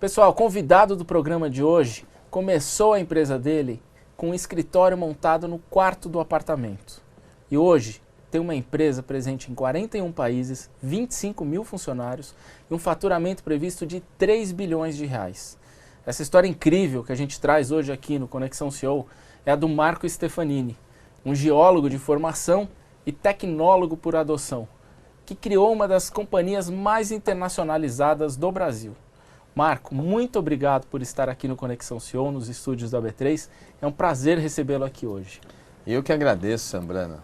Pessoal, convidado do programa de hoje começou a empresa dele com um escritório montado no quarto do apartamento. E hoje tem uma empresa presente em 41 países, 25 mil funcionários e um faturamento previsto de 3 bilhões de reais. Essa história incrível que a gente traz hoje aqui no Conexão CEO é a do Marco Stefanini, um geólogo de formação e tecnólogo por adoção, que criou uma das companhias mais internacionalizadas do Brasil. Marco, muito obrigado por estar aqui no Conexão CEO, nos estúdios da B3. É um prazer recebê-lo aqui hoje. Eu que agradeço, Sambrana,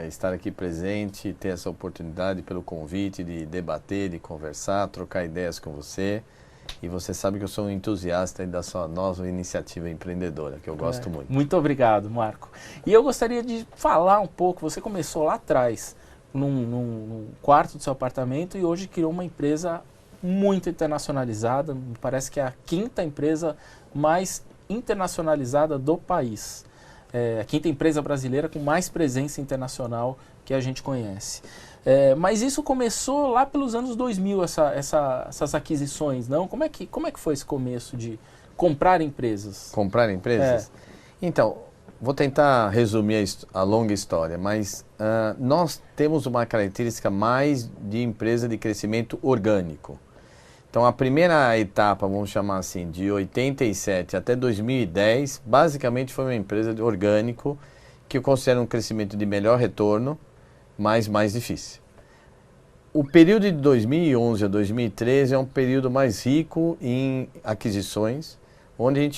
estar aqui presente, ter essa oportunidade pelo convite de debater, de conversar, trocar ideias com você. E você sabe que eu sou um entusiasta da sua nova iniciativa empreendedora, que eu gosto muito. Muito obrigado, Marco. E eu gostaria de falar um pouco, você começou lá atrás, num quarto do seu apartamento e hoje criou uma empresa muito internacionalizada, me parece que é a quinta empresa mais internacionalizada do país. A quinta empresa brasileira com mais presença internacional que a gente conhece. Mas isso começou lá pelos anos 2000, essas aquisições, não? Como é que foi esse começo de comprar empresas? Comprar empresas? Então, vou tentar resumir a longa história, mas nós temos uma característica mais de empresa de crescimento orgânico. Então, a primeira etapa, vamos chamar assim, de 87 até 2010, basicamente foi uma empresa de orgânico, que eu considero um crescimento de melhor retorno, mas mais difícil. O período de 2011 a 2013 é um período mais rico em aquisições, onde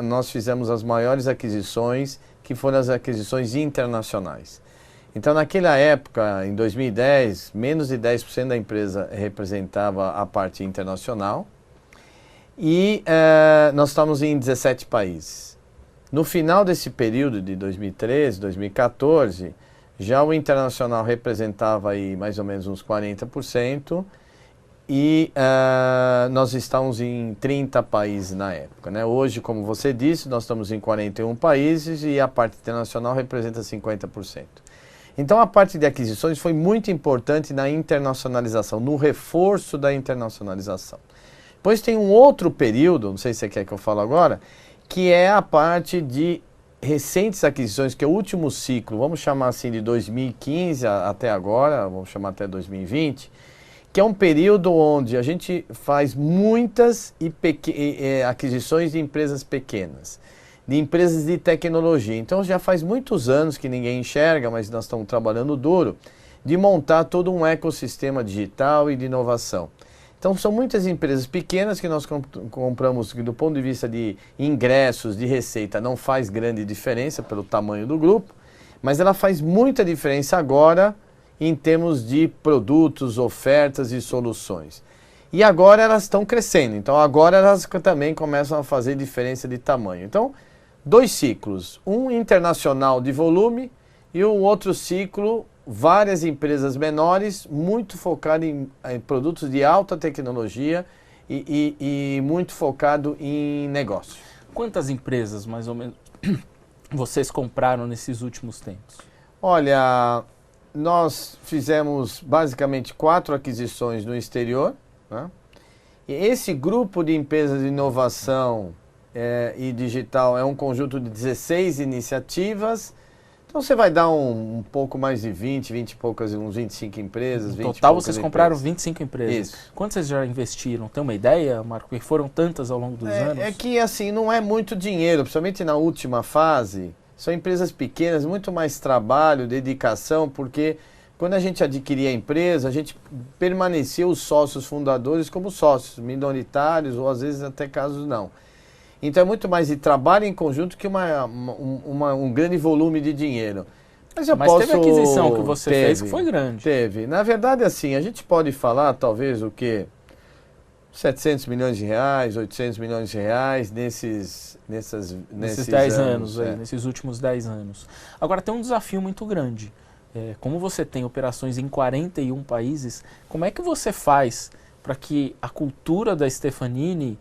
nós fizemos as maiores aquisições, que foram as aquisições internacionais. Então, naquela época, em 2010, menos de 10% da empresa representava a parte internacional e nós estamos em 17 países. No final desse período de 2013, 2014, já o internacional representava aí mais ou menos uns 40% e nós estamos em 30 países na época, né? Hoje, como você disse, nós estamos em 41 países e a parte internacional representa 50%. Então, a parte de aquisições foi muito importante na internacionalização, no reforço da internacionalização. Depois tem um outro período, não sei se você quer que eu fale agora, que é a parte de recentes aquisições, que é o último ciclo, vamos chamar assim de 2015 até agora, vamos chamar até 2020, que é um período onde a gente faz muitas aquisições de empresas pequenas, de empresas de tecnologia. Então já faz muitos anos que ninguém enxerga, mas nós estamos trabalhando duro, de montar todo um ecossistema digital e de inovação. Então são muitas empresas pequenas que nós compramos, que do ponto de vista de ingressos, de receita, não faz grande diferença pelo tamanho do grupo, mas ela faz muita diferença agora em termos de produtos, ofertas e soluções. E agora elas estão crescendo, então agora elas também começam a fazer diferença de tamanho. Então, dois ciclos, um internacional de volume e o outro ciclo, várias empresas menores, muito focado em produtos de alta tecnologia e muito focado em negócio. Quantas empresas, mais ou menos, vocês compraram nesses últimos tempos? Olha, nós fizemos basicamente 4 aquisições no exterior, né? E esse grupo de empresas de inovação e digital é um conjunto de 16 iniciativas. Então você vai dar um pouco mais de 20 e poucas, uns 25 empresas. No total vocês compraram 25 empresas. Isso. Quantas vocês já investiram? Tem uma ideia, Marco? Porque foram tantas ao longo dos anos? É que assim, não é muito dinheiro, principalmente na última fase. São empresas pequenas, muito mais trabalho, dedicação, porque quando a gente adquiria a empresa, a gente permanecia os sócios fundadores como sócios minoritários ou às vezes até casos não. Então é muito mais de trabalho em conjunto que um grande volume de dinheiro. Mas teve a aquisição que você fez que foi grande. Teve. Na verdade, assim, a gente pode falar talvez o quê? 700 milhões de reais, 800 milhões de reais nesses 10 anos, nesses últimos 10 anos. Agora tem um desafio muito grande. Como você tem operações em 41 países, como é que você faz para que a cultura da Stefanini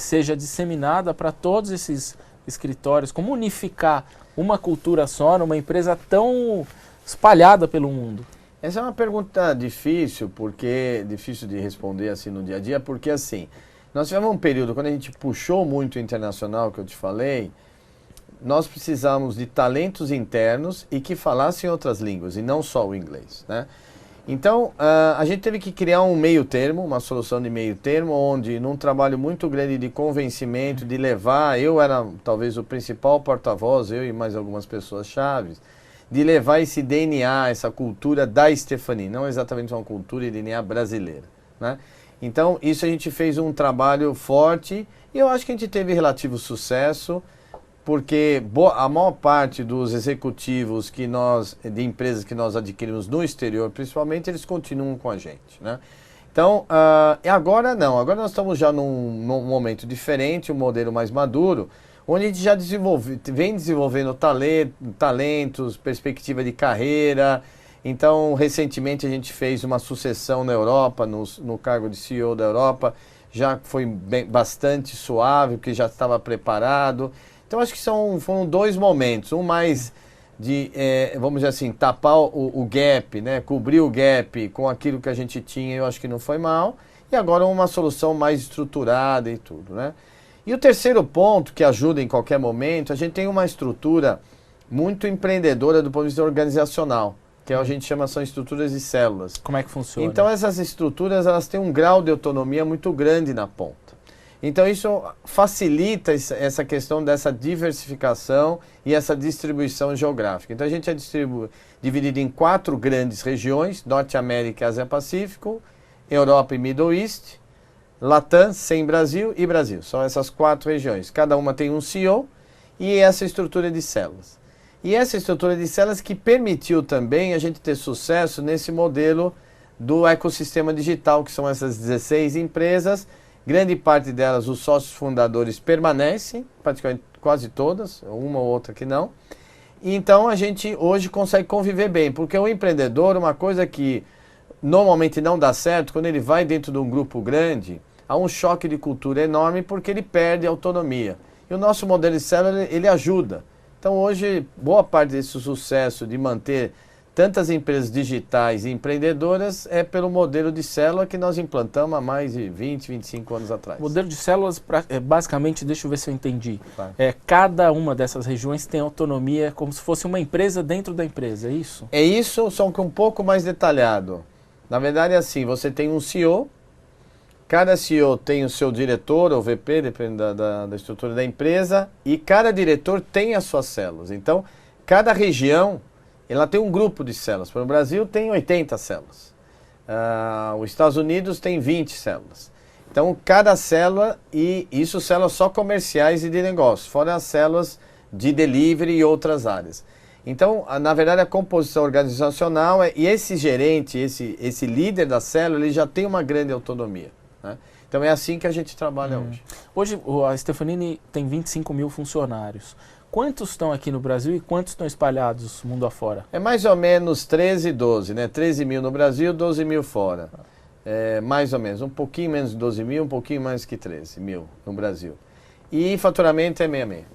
seja disseminada para todos esses escritórios? Como unificar uma cultura só numa empresa tão espalhada pelo mundo? Essa é uma pergunta difícil de responder assim no dia a dia, porque assim, Nós tivemos um período, quando a gente puxou muito o internacional, que eu te falei, nós precisamos de talentos internos e que falassem outras línguas, e não só o inglês, né? Então, a gente teve que criar um meio termo, uma solução de meio termo, onde num trabalho muito grande de convencimento, de levar, eu era talvez o principal porta-voz, eu e mais algumas pessoas chaves, de levar esse DNA, essa cultura da Stephanie, não exatamente uma cultura e DNA brasileira, né? Então, isso a gente fez um trabalho forte e eu acho que a gente teve relativo sucesso, porque a maior parte dos executivos de empresas que nós adquirimos no exterior, principalmente, eles continuam com a gente, né? Então, agora não, agora nós estamos já num momento diferente, um modelo mais maduro, onde a gente já vem desenvolvendo talentos, perspectiva de carreira. Então, recentemente a gente fez uma sucessão na Europa, no cargo de CEO da Europa, já foi bastante suave, porque já estava preparado. Então, acho que foram dois momentos, um mais de, vamos dizer assim, tapar o gap, né? Cobrir o gap com aquilo que a gente tinha, eu acho que não foi mal, e agora uma solução mais estruturada e tudo, né? E o terceiro ponto, que ajuda em qualquer momento, a gente tem uma estrutura muito empreendedora do ponto de vista organizacional, que a gente chama, são estruturas de células. Como é que funciona? Então, essas estruturas, elas têm um grau de autonomia muito grande na ponta. Então, isso facilita essa questão dessa diversificação e essa distribuição geográfica. Então, a gente é dividido em 4 grandes regiões: Norte América e Ásia Pacífico, Europa e Middle East, Latam, sem Brasil e Brasil. São essas 4 regiões. Cada uma tem um CEO e essa estrutura de células. E essa estrutura de células que permitiu também a gente ter sucesso nesse modelo do ecossistema digital, que são essas 16 empresas. Grande parte delas, os sócios fundadores permanecem, praticamente quase todas, uma ou outra que não. E então a gente hoje consegue conviver bem, porque o empreendedor, uma coisa que normalmente não dá certo, quando ele vai dentro de um grupo grande, há um choque de cultura enorme porque ele perde a autonomia. E o nosso modelo de célula, ele ajuda. Então hoje, boa parte desse sucesso de manter tantas empresas digitais e empreendedoras é pelo modelo de célula que nós implantamos há mais de 20, 25 anos atrás. O modelo de células, basicamente, deixa eu ver se eu entendi. Claro. Cada uma dessas regiões tem autonomia como se fosse uma empresa dentro da empresa, é isso? É isso, só que um pouco mais detalhado. Na verdade é assim, você tem um CEO, cada CEO tem o seu diretor ou VP, dependendo da estrutura da empresa, e cada diretor tem as suas células. Então, cada região, ela tem um grupo de células. Para o Brasil tem 80 células. Os Estados Unidos tem 20 células. Então, cada célula, e isso células só comerciais e de negócio, fora as células de delivery e outras áreas. Então, na verdade, a composição organizacional, e esse gerente, esse líder da célula, ele já tem uma grande autonomia, né? Então, é assim que a gente trabalha hoje. Hoje, a Stefanini tem 25 mil funcionários. Quantos estão aqui no Brasil e quantos estão espalhados mundo afora? É mais ou menos 13 e 12, né? 13 mil no Brasil, 12 mil fora. É, mais ou menos, um pouquinho menos de 12 mil, um pouquinho mais que 13 mil no Brasil. E faturamento é 66.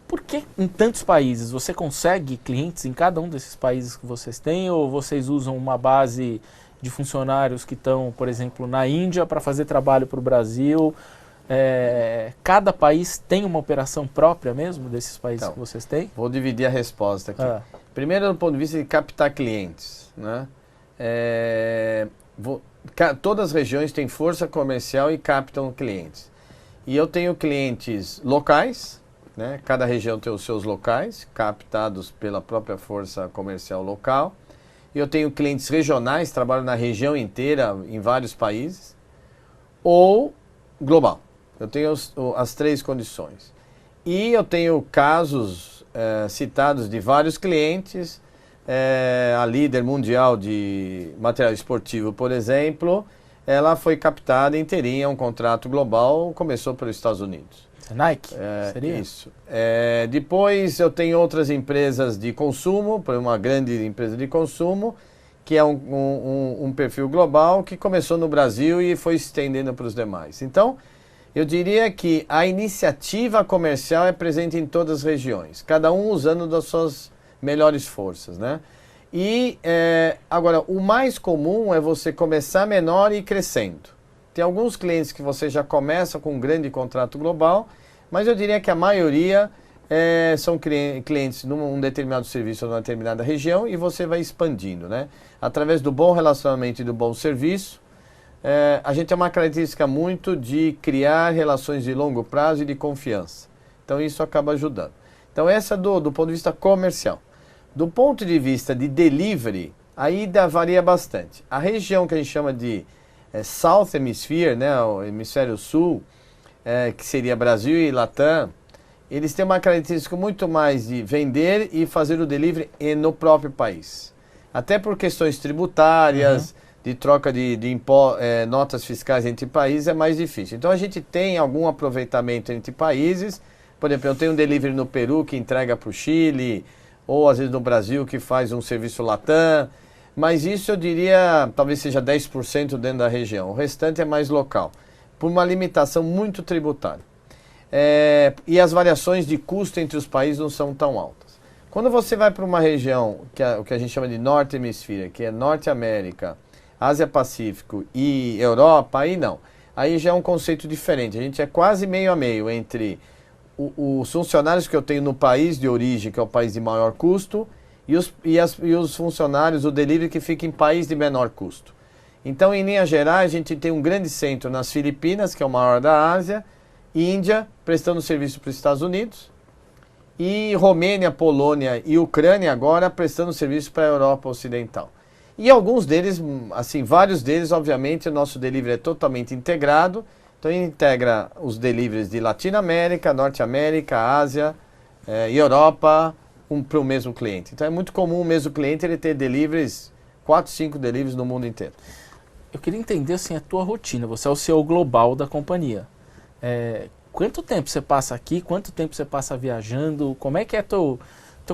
Por que em tantos países? Você consegue clientes em cada um desses países que vocês têm, ou vocês usam uma base de funcionários que estão, por exemplo, na Índia para fazer trabalho para o Brasil? Cada país tem uma operação própria mesmo desses países Então, que vocês têm? Vou dividir a resposta aqui. Primeiro, do ponto de vista de captar clientes, né? Todas as regiões têm força comercial e captam clientes. E eu tenho clientes locais, né? Cada região tem os seus locais, captados pela própria força comercial local. E eu tenho clientes regionais, trabalho na região inteira, em vários países, ou global. Eu tenho as 3 condições. E eu tenho casos citados de vários clientes. A líder mundial de material esportivo, por exemplo, ela foi captada inteirinha, um contrato global, começou pelos Estados Unidos. Nike? Seria? Isso. Depois eu tenho outras empresas de consumo, por uma grande empresa de consumo, que é um perfil global que começou no Brasil e foi se estendendo para os demais. Então, eu diria que a iniciativa comercial é presente em todas as regiões, cada um usando das suas melhores forças, né? E agora, o mais comum é você começar menor e ir crescendo. Tem alguns clientes que você já começa com um grande contrato global, mas eu diria que a maioria são clientes num determinado serviço ou numa determinada região e você vai expandindo, né? Através do bom relacionamento e do bom serviço, a gente tem uma característica muito de criar relações de longo prazo e de confiança. Então isso acaba ajudando. Então essa do ponto de vista comercial. Do ponto de vista de delivery, aí varia bastante. A região que a gente chama de South Hemisphere, né, o hemisfério sul, que seria Brasil e Latam, eles têm uma característica muito mais de vender e fazer o delivery no próprio país. Até por questões tributárias, de troca de notas fiscais entre países é mais difícil. Então a gente tem algum aproveitamento entre países. Por exemplo, eu tenho um delivery no Peru que entrega para o Chile, ou às vezes no Brasil que faz um serviço Latam. Mas isso eu diria, talvez seja 10% dentro da região. O restante é mais local, por uma limitação muito tributária. E as variações de custo entre os países não são tão altas. Quando você vai para uma região, o que a gente chama de Norte Hemisféria, que é Norte América, Ásia Pacífico e Europa, aí não. Aí já é um conceito diferente. A gente é quase meio a meio entre os funcionários que eu tenho no país de origem, que é o país de maior custo, e os funcionários, o delivery que fica em país de menor custo. Então, em linhas gerais, a gente tem um grande centro nas Filipinas, que é o maior da Ásia, Índia, prestando serviço para os Estados Unidos, e Romênia, Polônia e Ucrânia agora prestando serviço para a Europa Ocidental. E alguns deles, assim, vários deles, obviamente, o nosso delivery é totalmente integrado, então ele integra os deliveries de Latinoamérica, Norte América, Ásia e Europa para o mesmo cliente. Então é muito comum o mesmo cliente ele ter deliveries, 4, 5 deliveries no mundo inteiro. Eu queria entender assim, a tua rotina, você é o CEO global da companhia. Quanto tempo você passa aqui? Quanto tempo você passa viajando? Como é que é teu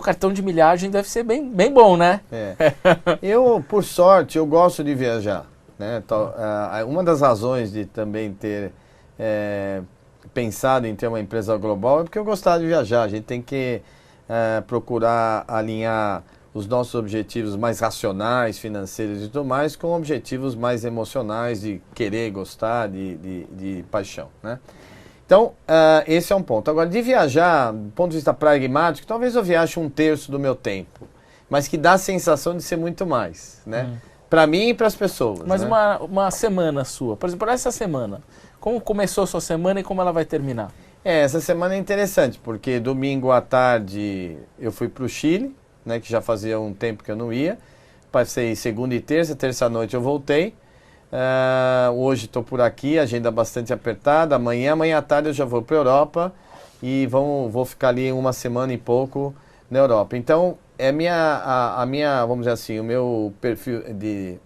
cartão de milhagem? Deve ser bem bom, né? Eu, por sorte, eu gosto de viajar, né? Uma das razões de também ter pensado em ter uma empresa global é porque eu gostava de viajar. A gente tem que procurar alinhar os nossos objetivos mais racionais, financeiros e tudo mais, com objetivos mais emocionais de querer, gostar, de paixão, né? Então, esse é um ponto. Agora, de viajar, do ponto de vista pragmático, talvez eu viaje 1/3 do meu tempo, mas que dá a sensação de ser muito mais, né? Para mim e para as pessoas. Mas né? uma semana sua, por exemplo, essa semana, como começou a sua semana e como ela vai terminar? Essa semana é interessante, porque domingo à tarde eu fui para o Chile, né, que já fazia um tempo que eu não ia. Passei segunda e terça à noite eu voltei. Hoje estou por aqui, agenda bastante apertada. Amanhã à tarde eu já vou para a Europa e vou ficar ali uma semana e pouco na Europa. Então, a minha, vamos dizer assim, o meu perfil,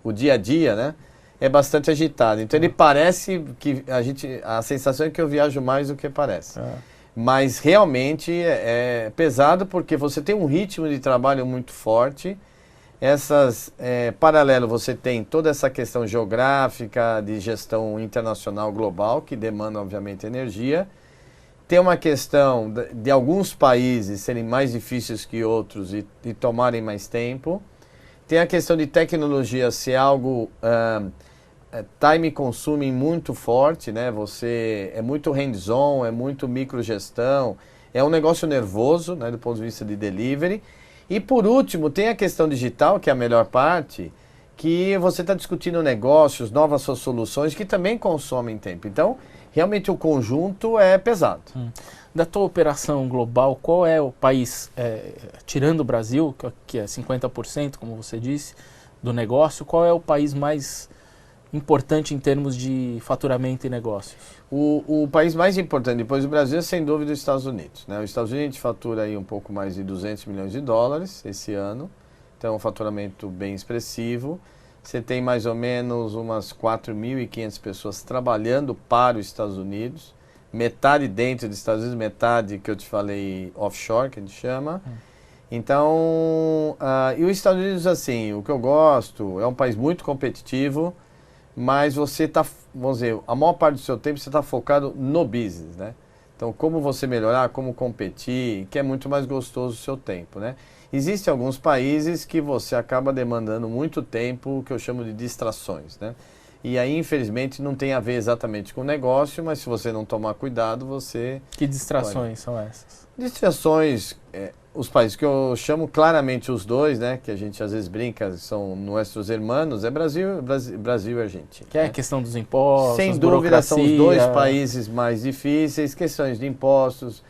o dia a dia, né, é bastante agitado. Então, ele parece que a sensação é que eu viajo mais do que parece. Mas realmente é pesado porque você tem um ritmo de trabalho muito forte. Paralelo, você tem toda essa questão geográfica de gestão internacional global, que demanda, obviamente, energia. Tem uma questão de alguns países serem mais difíceis que outros e tomarem mais tempo. Tem a questão de tecnologia ser algo time consuming muito forte, né? Você é muito hands-on, é muito microgestão, é um negócio nervoso, né, do ponto de vista de delivery. E por último, tem a questão digital, que é a melhor parte, que você está discutindo negócios, novas soluções, que também consomem tempo. Então, realmente o conjunto é pesado. Da tua operação global, qual é o país, tirando o Brasil, que é 50%, como você disse, do negócio, qual é o país mais importante em termos de faturamento e negócios? O país mais importante depois do Brasil é sem dúvida os Estados Unidos, né? Os Estados Unidos a gente fatura aí um pouco mais de 200 milhões de dólares esse ano, então é um faturamento bem expressivo. Você tem mais ou menos umas 4.500 pessoas trabalhando para os Estados Unidos, metade dentro dos Estados Unidos, metade que eu te falei offshore, que a gente chama. Então, e os Estados Unidos, assim, o que eu gosto, é um país muito competitivo, mas você está, vamos dizer, a maior parte do seu tempo você está focado no business, né? Então, como você melhorar, como competir, que é muito mais gostoso o seu tempo, né? Existem alguns países que você acaba demandando muito tempo, que eu chamo de distrações, né? E aí, infelizmente, não tem a ver exatamente com o negócio, mas se você não tomar cuidado, você... Que distrações são essas? Distrações, os países que eu chamo claramente os dois, né, que a gente às vezes brinca, são nossos irmãos, é Brasil e Argentina. Que é a questão dos impostos, sem dúvida, são os dois países mais difíceis, questões de impostos,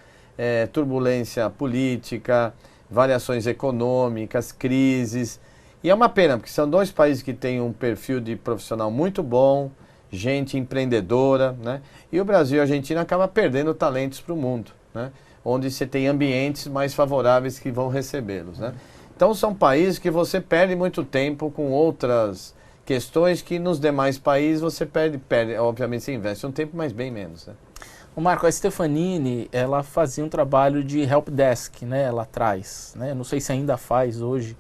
turbulência política, variações econômicas, crises. E é uma pena, porque são dois países que têm um perfil de profissional muito bom, gente empreendedora, né? E o Brasil e a Argentina acabam perdendo talentos para o mundo, né? Onde você tem ambientes mais favoráveis que vão recebê-los, né? Então são países que você perde muito tempo com outras questões que nos demais países você perde, obviamente você investe um tempo, mas bem menos, né? O Marco, a Stefanini, ela fazia um trabalho de help desk, né, lá atrás, né? Não sei se ainda faz hoje,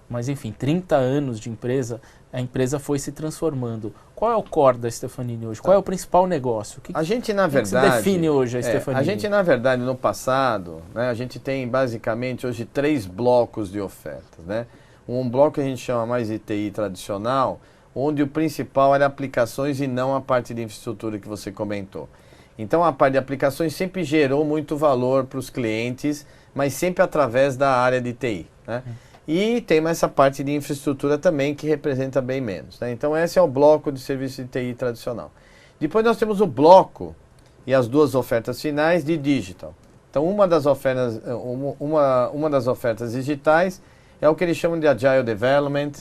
mas enfim, 30 anos de empresa, a empresa foi se transformando. Qual é o core da Stefanini hoje? Qual é o principal negócio? A gente, na verdade, que se define hoje a Stefanini? A gente, na verdade, no passado, né, a gente tem basicamente hoje 3 blocos de ofertas, né? Um bloco que a gente chama mais de TI tradicional, onde o principal era aplicações e não a parte de infraestrutura que você comentou. Então a parte de aplicações sempre gerou muito valor para os clientes, mas sempre através da área de TI, né? E tem essa parte de infraestrutura também que representa bem menos, né? Então esse é o bloco de serviço de TI tradicional. Depois nós temos o bloco e as 2 ofertas finais de digital. Então uma das ofertas digitais é o que eles chamam de Agile Development,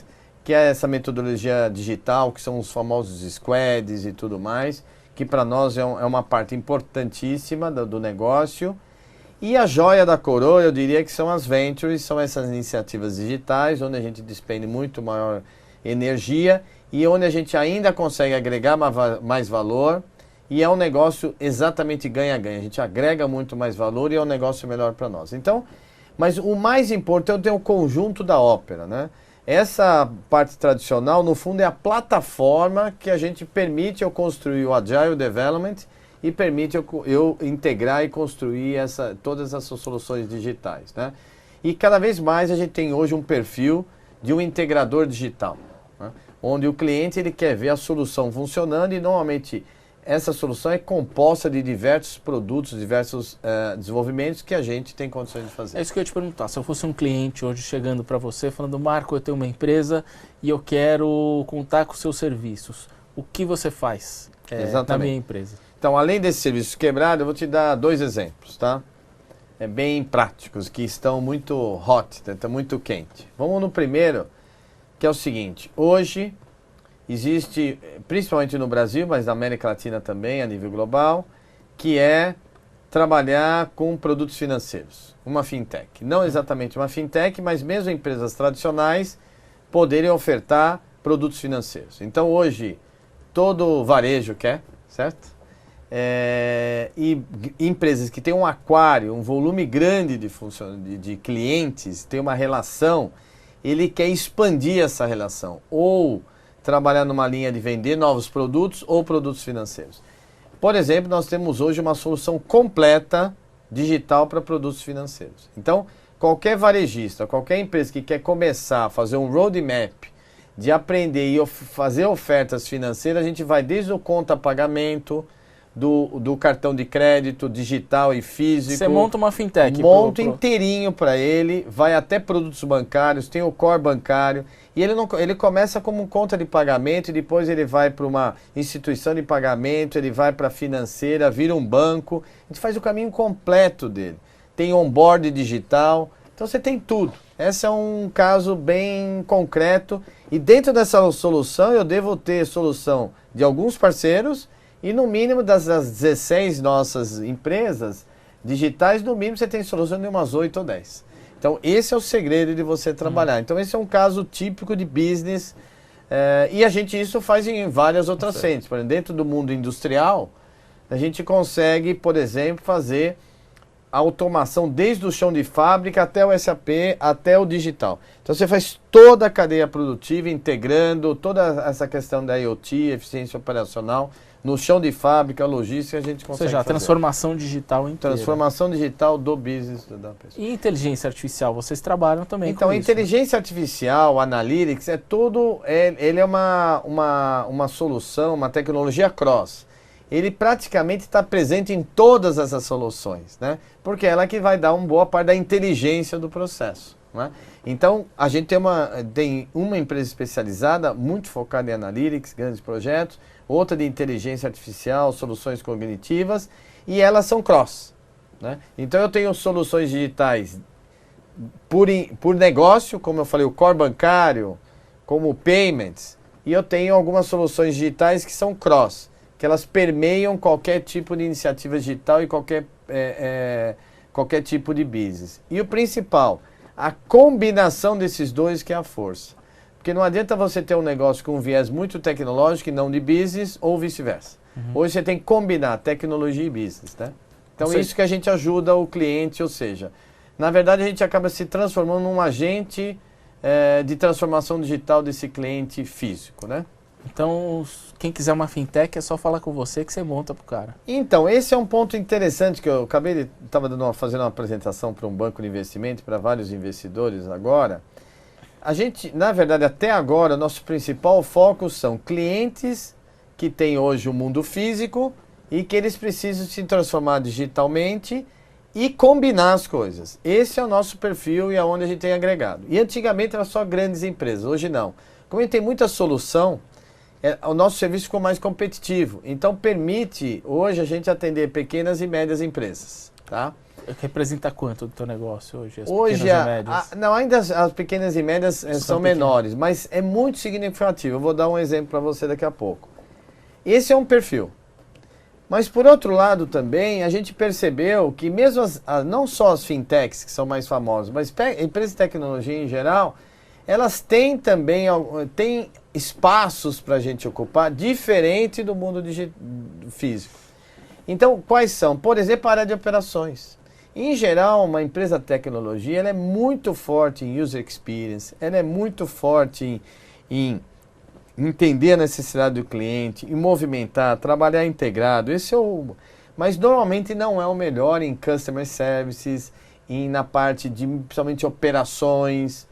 que é essa metodologia digital, que são os famosos squads e tudo mais, que para nós é uma parte importantíssima do negócio. E a joia da coroa, eu diria que são as ventures, são essas iniciativas digitais, onde a gente despende muito maior energia e onde a gente ainda consegue agregar mais valor, e é um negócio exatamente ganha-ganha. A gente agrega muito mais valor e é um negócio melhor para nós. Então, mas o mais importante é o conjunto da ópera, né? Essa parte tradicional, no fundo, é a plataforma que a gente permite eu construir o Agile Development e permite eu integrar e construir todas essas soluções digitais, né? E cada vez mais a gente tem hoje um perfil de um integrador digital, né? Onde o cliente ele quer ver a solução funcionando e normalmente essa solução é composta de diversos produtos, diversos desenvolvimentos que a gente tem condições de fazer. É isso que eu ia te perguntar. Se eu fosse um cliente hoje chegando para você falando, Marco, eu tenho uma empresa e eu quero contar com os seus serviços, o que você faz na minha empresa? Então, além desse serviço quebrado, eu vou te dar 2 exemplos, tá? Bem práticos, que estão muito hot, estão muito quente. Vamos no primeiro, que é o seguinte. Hoje, existe, principalmente no Brasil, mas na América Latina também, a nível global, que é trabalhar com produtos financeiros, uma fintech. Não exatamente uma fintech, mas mesmo empresas tradicionais poderem ofertar produtos financeiros. Então, hoje, todo varejo quer, certo? E empresas que têm um aquário, um volume grande de clientes, tem uma relação, ele quer expandir essa relação, ou trabalhar numa linha de vender novos produtos ou produtos financeiros. Por exemplo, nós temos hoje uma solução completa digital para produtos financeiros. Então, qualquer varejista, qualquer empresa que quer começar a fazer um roadmap de aprender e fazer ofertas financeiras, a gente vai desde o conta pagamento, do cartão de crédito digital e físico. Você monta uma fintech. Monta inteirinho para ele, vai até produtos bancários, tem o core bancário, e ele começa como conta de pagamento, e depois ele vai para uma instituição de pagamento, ele vai para a financeira, vira um banco, a gente faz o caminho completo dele. Tem onboard digital, então você tem tudo. Esse é um caso bem concreto, e dentro dessa solução eu devo ter solução de alguns parceiros. E no mínimo das 16 nossas empresas digitais, no mínimo você tem solução de umas 8 ou 10. Então esse é o segredo de você trabalhar. Então esse é um caso típico de business e a gente isso faz em várias outras frentes. Por exemplo, dentro do mundo industrial, a gente consegue, por exemplo, fazer a automação desde o chão de fábrica até o SAP, até o digital. Então você faz toda a cadeia produtiva, integrando toda essa questão da IoT, eficiência operacional, no chão de fábrica, logística, a gente consegue. Ou seja, a transformação digital inteira. Transformação digital do business da pessoa. E inteligência artificial, vocês trabalham também então, com isso? Então, inteligência artificial, analytics, é tudo, ele é uma solução, uma tecnologia cross. Ele praticamente está presente em todas essas soluções, né? Porque ela é que vai dar uma boa parte da inteligência do processo, né? Então, a gente tem uma empresa especializada, muito focada em analytics, grandes projetos, outra de inteligência artificial, soluções cognitivas, e elas são cross, né? Então, eu tenho soluções digitais por negócio, como eu falei, o core bancário, como payments, e eu tenho algumas soluções digitais que são cross, que elas permeiam qualquer tipo de iniciativa digital e qualquer tipo de business. E o principal, a combinação desses dois que é a força. Porque não adianta você ter um negócio com um viés muito tecnológico e não de business, ou vice-versa. Hoje você tem que combinar tecnologia e business, né? Então isso que a gente ajuda o cliente, ou seja, na verdade a gente acaba se transformando num agente de transformação digital desse cliente físico, né? Então, quem quiser uma fintech é só falar com você que você monta pro cara. Então, esse é um ponto interessante que eu estava fazendo uma apresentação para um banco de investimento, para vários investidores agora. A gente, na verdade, até agora, nosso principal foco são clientes que têm hoje o mundo físico e que eles precisam se transformar digitalmente e combinar as coisas. Esse é o nosso perfil e é onde a gente tem agregado. E antigamente era só grandes empresas, hoje não. Como a gente tem muita solução, o nosso serviço ficou mais competitivo. Então permite hoje a gente atender pequenas e médias empresas, tá? Representa quanto do teu negócio hoje? Hoje pequenas e médias? Não, ainda as pequenas e médias são menores, mas é muito significativo. Eu vou dar um exemplo para você daqui a pouco. Esse é um perfil. Mas por outro lado também a gente percebeu que mesmo não só as fintechs que são mais famosas, mas empresas de tecnologia em geral, elas têm também espaços para a gente ocupar diferente do mundo físico. Então, quais são? Por exemplo, a área de operações. Em geral, uma empresa de tecnologia ela é muito forte em user experience, ela é muito forte em entender a necessidade do cliente, em movimentar, trabalhar integrado. Mas normalmente não é o melhor em customer services, na parte de principalmente operações.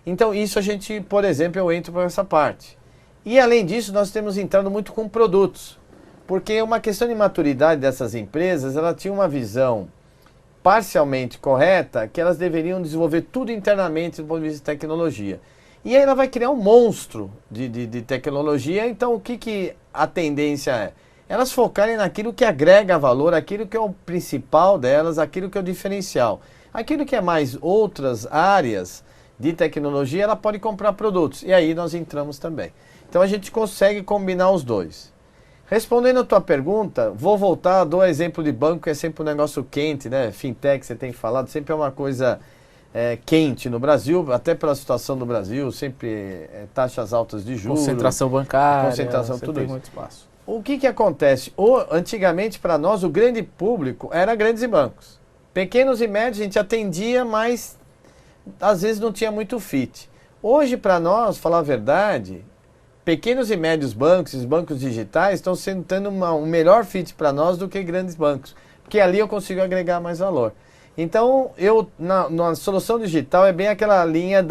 Então isso a gente, por exemplo, eu entro para essa parte. E além disso, nós temos entrado muito com produtos. Porque uma questão de maturidade dessas empresas, ela tinha uma visão parcialmente correta, que elas deveriam desenvolver tudo internamente do ponto de vista de tecnologia. E aí ela vai criar um monstro de tecnologia, então o que a tendência é? Elas focarem naquilo que agrega valor, aquilo que é o principal delas, aquilo que é o diferencial. Aquilo que é mais outras áreas de tecnologia, ela pode comprar produtos. E aí nós entramos também. Então a gente consegue combinar os dois. Respondendo a tua pergunta, vou voltar, dou exemplo de banco, que é sempre um negócio quente, né? Fintech, você tem falado, sempre é uma coisa quente no Brasil, até pela situação do Brasil, sempre taxas altas de juros. Concentração bancária, concentração, tudo tem isso. muito espaço. O que acontece? Antigamente, para nós, o grande público era grandes bancos. Pequenos e médios a gente atendia, mas às vezes não tinha muito fit. Hoje, para nós, falar a verdade, pequenos e médios bancos, os bancos digitais, estão tendo um melhor fit para nós do que grandes bancos, porque ali eu consigo agregar mais valor. Então, na solução digital é bem aquela linha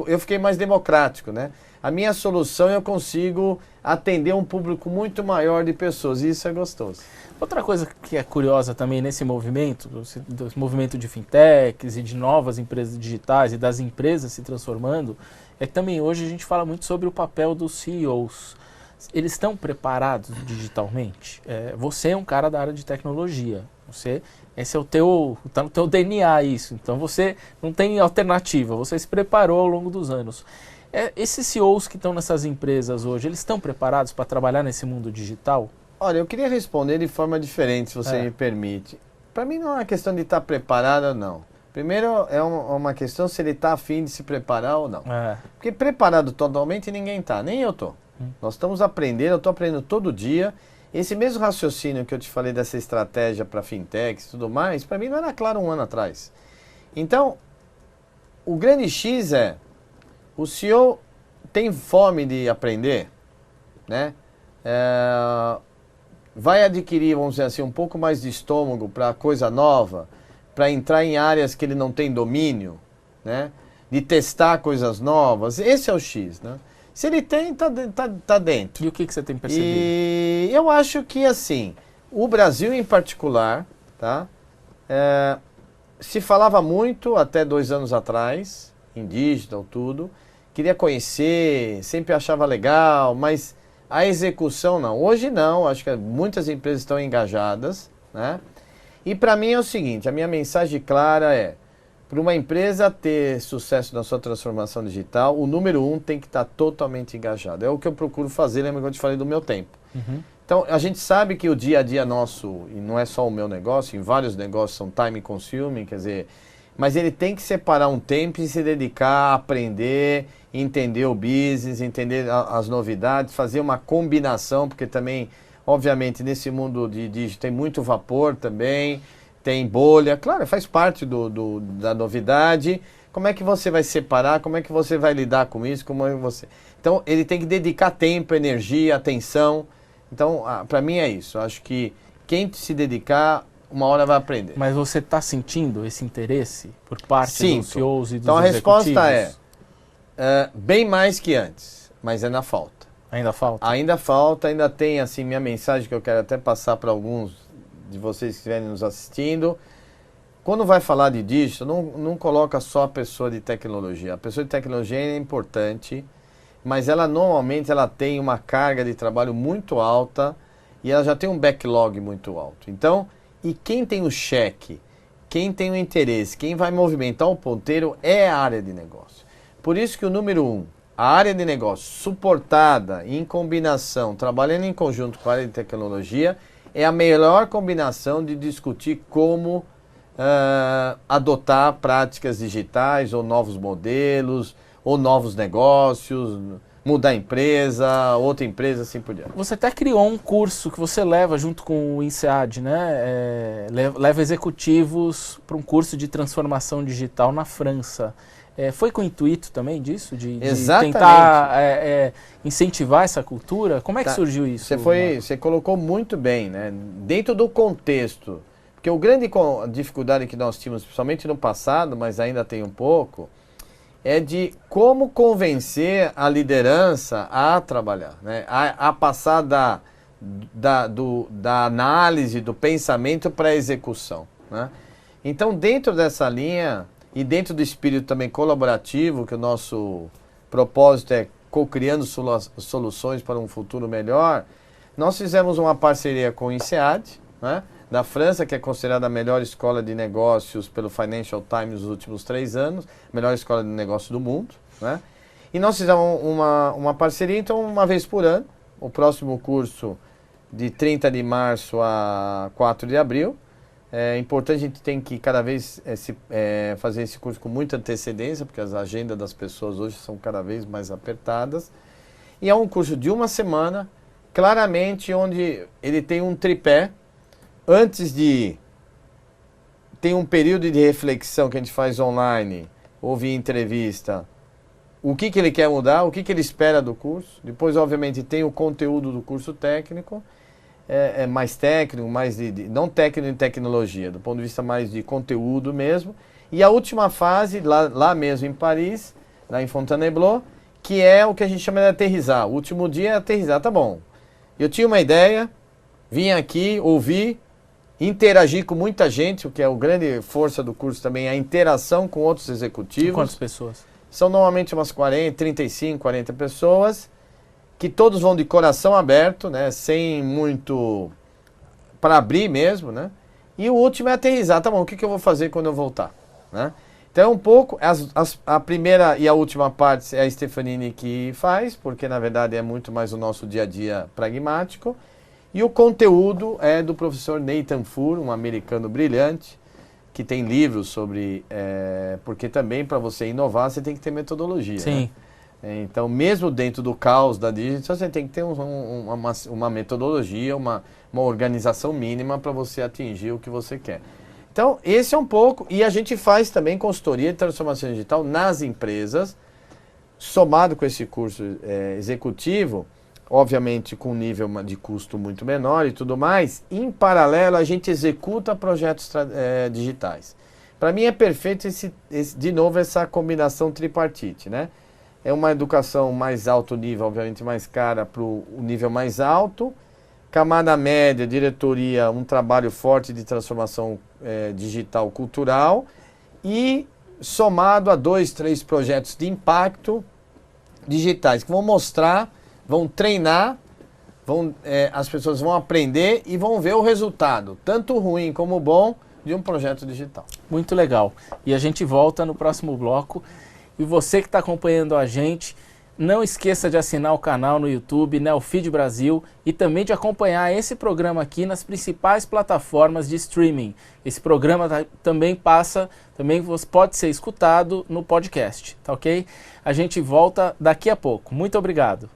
eu fiquei mais democrático, né? A minha solução eu consigo atender um público muito maior de pessoas, e isso é gostoso. Outra coisa que é curiosa também nesse movimento, do movimento de fintechs e de novas empresas digitais e das empresas se transformando, é que também hoje a gente fala muito sobre o papel dos CEOs. Eles estão preparados digitalmente? Você é um cara da área de tecnologia, esse é tá no teu DNA isso, então você não tem alternativa, você se preparou ao longo dos anos. Esses CEOs que estão nessas empresas hoje, eles estão preparados para trabalhar nesse mundo digital? Olha, eu queria responder de forma diferente, se você me permite. Para mim não é uma questão de estar preparado ou não. Primeiro é uma questão se ele está afim de se preparar ou não. Porque preparado totalmente ninguém está, nem eu estou. Nós estamos aprendendo, eu estou aprendendo todo dia. Esse mesmo raciocínio que eu te falei dessa estratégia para fintechs e tudo mais, para mim não era claro um ano atrás. Então, o grande X é, o CEO tem fome de aprender, né? Vai adquirir, vamos dizer assim, um pouco mais de estômago para coisa nova, para entrar em áreas que ele não tem domínio, né? De testar coisas novas. Esse é o X, né? Se ele tem, tá dentro. E o que você tem percebido? E eu acho que, assim, o Brasil em particular, tá? Se falava muito até 2 anos atrás, em digital, tudo. Queria conhecer, sempre achava legal, mas a execução não. Hoje não, acho que muitas empresas estão engajadas, né? E para mim é o seguinte, a minha mensagem clara é, para uma empresa ter sucesso na sua transformação digital, o número 1 tem que estar totalmente engajado. É o que eu procuro fazer, lembra que eu te falei do meu tempo. Uhum. Então, a gente sabe que o dia a dia nosso, e não é só o meu negócio, em vários negócios são time consuming, quer dizer, mas ele tem que separar um tempo e se dedicar a aprender, entender o business, entender as novidades, fazer uma combinação, porque também, obviamente, nesse mundo de digital tem muito vapor também, tem bolha, claro, faz parte da novidade. Como é que você vai separar? Como é que você vai lidar com isso? Como é que você... Então, ele tem que dedicar tempo, energia, atenção. Então, para mim é isso. Eu acho que quem se dedicar, uma hora vai aprender. Mas você está sentindo esse interesse por parte dos CEOs e dos então, a executivos? resposta é bem mais que antes, mas ainda falta. Ainda falta? Ainda falta, ainda tem, assim, minha mensagem que eu quero até passar para alguns de vocês que estiverem nos assistindo. Quando vai falar de digital, não coloca só a pessoa de tecnologia. A pessoa de tecnologia é importante, mas ela normalmente ela tem uma carga de trabalho muito alta e ela já tem um backlog muito alto. Então, e quem tem o cheque, quem tem o interesse, quem vai movimentar o ponteiro é a área de negócio. Por isso que o número 1, a área de negócio suportada, em combinação, trabalhando em conjunto com a área de tecnologia, é a melhor combinação de discutir como adotar práticas digitais ou novos modelos, ou novos negócios, mudar a empresa, outra empresa, assim por diante. Você até criou um curso que você leva junto com o INSEAD, né? Leva executivos para um curso de transformação digital na França. Foi com o intuito também disso? De tentar incentivar essa cultura? Como é que surgiu isso? Você colocou muito bem, né? Dentro do contexto. Porque a grande dificuldade que nós tínhamos, principalmente no passado, mas ainda tem um pouco, é de como convencer a liderança a trabalhar, né? A passar da análise, do pensamento para a execução, né? Então, dentro dessa linha e dentro do espírito também colaborativo, que o nosso propósito é co-criando soluções para um futuro melhor, nós fizemos uma parceria com o INSEAD, né, da França, que é considerada a melhor escola de negócios pelo Financial Times nos últimos 3 anos, melhor escola de negócios do mundo, né? E nós fizemos uma parceria, então, uma vez por ano, o próximo curso de 30 de março a 4 de abril. É importante, a gente tem que cada vez fazer esse curso com muita antecedência, porque as agendas das pessoas hoje são cada vez mais apertadas. E é um curso de 1 semana, claramente, onde ele tem um tripé. Antes de... Tem um período de reflexão que a gente faz online, ouvir entrevista, o que ele quer mudar, o que ele espera do curso. Depois, obviamente, tem o conteúdo do curso técnico. É mais técnico, mais não técnico em tecnologia, do ponto de vista mais de conteúdo mesmo. E a última fase, lá mesmo em Paris, lá em Fontainebleau, que é o que a gente chama de aterrissar. O último dia é aterrissar, tá bom. Eu tinha uma ideia, vim aqui, ouvi, interagir com muita gente, o que é a grande força do curso também, a interação com outros executivos. Quantas pessoas? São normalmente umas 35, 40 pessoas, que todos vão de coração aberto, né, sem muito... para abrir mesmo, né? E o último é aterrissar, tá bom, o que eu vou fazer quando eu voltar, né? Então, um pouco, a primeira e a última parte é a Stefanini que faz, porque na verdade é muito mais o nosso dia a dia pragmático. E o conteúdo é do professor Nathan Fur, um americano brilhante, que tem livros sobre... porque também para você inovar você tem que ter metodologia. Sim. Né? Então, mesmo dentro do caos da digital, você tem que ter uma metodologia, uma organização mínima para você atingir o que você quer. Então, esse é um pouco, e a gente faz também consultoria de transformação digital nas empresas, somado com esse curso executivo, obviamente com um nível de custo muito menor e tudo mais. Em paralelo, a gente executa projetos digitais. Para mim é perfeito, de novo, essa combinação tripartite, né? É uma educação mais alto nível, obviamente mais cara para o nível mais alto. Camada média, diretoria, um trabalho forte de transformação digital cultural. E somado a 2, 3 projetos de impacto digitais, que vão mostrar, vão treinar, as pessoas vão aprender e vão ver o resultado, tanto ruim como bom, de um projeto digital. Muito legal. E a gente volta no próximo bloco. E você que está acompanhando a gente, não esqueça de assinar o canal no YouTube, Neofeed Brasil, e também de acompanhar esse programa aqui nas principais plataformas de streaming. Esse programa também pode ser escutado no podcast, tá ok? A gente volta daqui a pouco. Muito obrigado.